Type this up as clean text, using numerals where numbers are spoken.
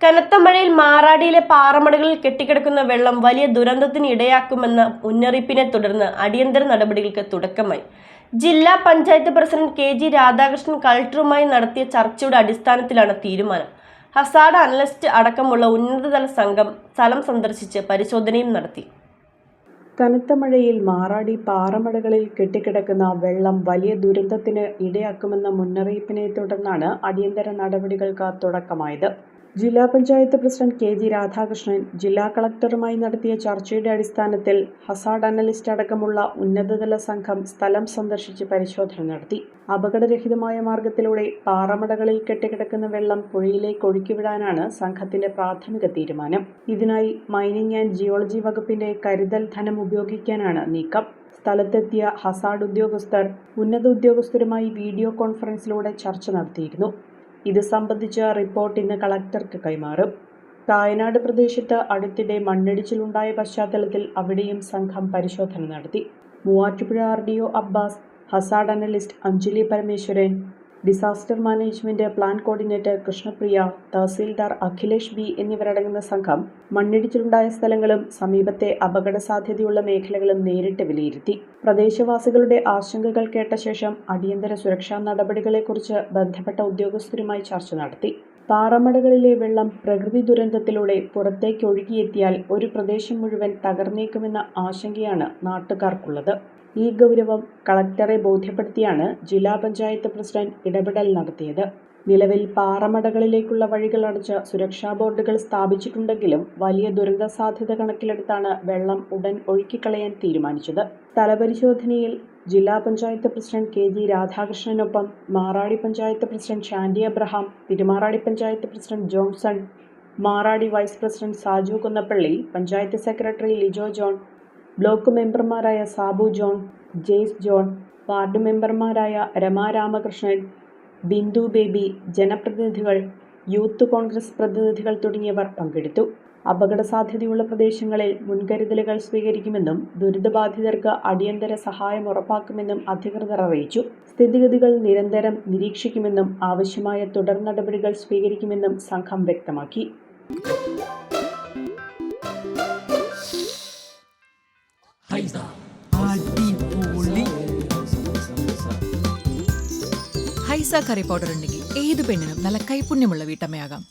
കനത്ത മഴയിൽ മാറാടിയിലെ പാറമടകളിൽ കെട്ടിക്കിടക്കുന്ന വെള്ളം വലിയ ദുരന്തത്തിന് ഇടയാക്കുമെന്ന മുന്നറിയിപ്പിനെ തുടർന്ന് അടിയന്തര നടപടികൾക്ക് തുടക്കമായി. ജില്ലാ പഞ്ചായത്ത് പ്രസിഡന്റ് കെ.ജി. രാധാകൃഷ്ണൻ കളക്ടറുമായി നടത്തിയ ചർച്ചയുടെ അടിസ്ഥാനത്തിലാണ് തീരുമാനം. ഹസാർഡ് അനലിസ്റ്റ് അടക്കമുള്ള ഉന്നതതല സംഘം സ്ഥലം സന്ദർശിച്ച് പരിശോധനയും നടത്തി. കനത്ത മഴയിൽ മാറാടി പാറമടകളിൽ കെട്ടിക്കിടക്കുന്ന വെള്ളം വലിയ ദുരന്തത്തിന് ഇടയാക്കുമെന്ന മുന്നറിയിപ്പിനെ തുടർന്നാണ് അടിയന്തര നടപടികൾക്ക് തുടക്കമായത്. ജില്ലാ പഞ്ചായത്ത് പ്രസിഡന്റ് കെ.ജി. രാധാകൃഷ്ണൻ ജില്ലാ കളക്ടറുമായി നടത്തിയ ചർച്ചയുടെ അടിസ്ഥാനത്തിൽ ഹസാർഡ് അനലിസ്റ്റ് അടക്കമുള്ള ഉന്നതതല സംഘം സ്ഥലം സന്ദർശിച്ച് പരിശോധന നടത്തി. അപകടരഹിതമായ മാർഗത്തിലൂടെ പാറമടകളിൽ കെട്ടിക്കിടക്കുന്ന വെള്ളം പുഴയിലേക്ക് ഒഴുക്കിവിടാനാണ് സംഘത്തിന്റെ പ്രാഥമിക തീരുമാനം. ഇതിനായി മൈനിങ് ആൻഡ് ജിയോളജി വകുപ്പിന്റെ കരുതൽ ധനം ഉപയോഗിക്കാനാണ് നീക്കം. സ്ഥലത്തെത്തിയ ഹസാർഡ് ഉദ്യോഗസ്ഥർ ഉന്നത ഉദ്യോഗസ്ഥരുമായി വീഡിയോ കോൺഫറൻസിലൂടെ ചർച്ച നടത്തിയിരുന്നു. ഇത് സംബന്ധിച്ച റിപ്പോർട്ട് ഇന്ന് കളക്ടർക്ക് കൈമാറും. കായനാട് പ്രദേശത്ത് അടുത്തിടെ മണ്ണിടിച്ചിലുണ്ടായ പശ്ചാത്തലത്തിൽ അവിടെയും സംഘം പരിശോധന നടത്തി. Muvattupuzha RDO. Abbas, hazard analyst Anjali Parameswaran, disaster management plan coordinator Krishnapriya, tahsildar Akhilesh B എന്നിവരടങ്ങുന്ന സംഘം മണ്ണിടിച്ചിലുണ്ടായ സ്ഥലങ്ങളും സമീപത്തെ അപകട സാധ്യതയുള്ള മേഖലകളും നേരിട്ട് വിലയിരുത്തി. പ്രദേശവാസികളുടെ ആശങ്കകൾ കേട്ട ശേഷം അടിയന്തര സുരക്ഷാ നടപടികളെക്കുറിച്ച് ബന്ധപ്പെട്ട ഉദ്യോഗസ്ഥരുമായി ചർച്ച നടത്തി. പാറമടകളിലെ വെള്ളം പ്രകൃതി ദുരന്തത്തിലൂടെ പുറത്തേക്ക് ഒഴുകിയെത്തിയാൽ ഒരു പ്രദേശം മുഴുവൻ തകർന്നേക്കുമെന്ന ആശങ്കയാണ് നാട്ടുകാർക്കുള്ളത്. ഈ ഗൗരവം കളക്ടറെ ബോധ്യപ്പെടുത്തിയാണ് ജില്ലാ പഞ്ചായത്ത് പ്രസിഡന്റ് ഇടപെടൽ നടത്തിയത്. നിലവിൽ പാറമടകളിലേക്കുള്ള വഴികൾ അടച്ച് സുരക്ഷാ ബോർഡുകൾ സ്ഥാപിച്ചിട്ടുണ്ടെങ്കിലും വലിയ ദുരന്ത സാധ്യത കണക്കിലെടുത്താണ് വെള്ളം ഉടൻ ഒഴുക്കിക്കളയാൻ തീരുമാനിച്ചത്. സ്ഥലപരിശോധനയിൽ ജില്ലാ പഞ്ചായത്ത് പ്രസിഡന്റ് കെ.ജി. രാധാകൃഷ്ണനൊപ്പം Maradi panchayat president Shandy Abraham, Thirumaradi panchayat president Johnson, Maradi vice president Saju Kunnappilly, panchayat secretary Lijo John, block മെമ്പർമാരായ സാബു ജോൺ, ജെയ്സ് ജോൺ, വാർഡ് മെമ്പർമാരായ രമാ രാമകൃഷ്ണൻ, ബിന്ദു ബേബി, ജനപ്രതിനിധികൾ, യൂത്ത് കോൺഗ്രസ് പ്രതിനിധികൾ തുടങ്ങിയവർ പങ്കെടുത്തു. അപകട സാധ്യതയുള്ള പ്രദേശങ്ങളിൽ മുൻകരുതലുകൾ സ്വീകരിക്കുമെന്നും ദുരിതബാധിതർക്ക് അടിയന്തര സഹായം ഉറപ്പാക്കുമെന്നും അധികൃതർ അറിയിച്ചു. സ്ഥിതിഗതികൾ നിരന്തരം നിരീക്ഷിക്കുമെന്നും ആവശ്യമായ തുടർ നടപടികൾ സ്വീകരിക്കുമെന്നും സംഘം വ്യക്തമാക്കി. ഹൈസ കറി പൗഡർ ഉണ്ടെങ്കിൽ ഏത് പെണ്ണിനും നല്ല കൈപുണ്യമുള്ള വീട്ടമ്മയാകാം.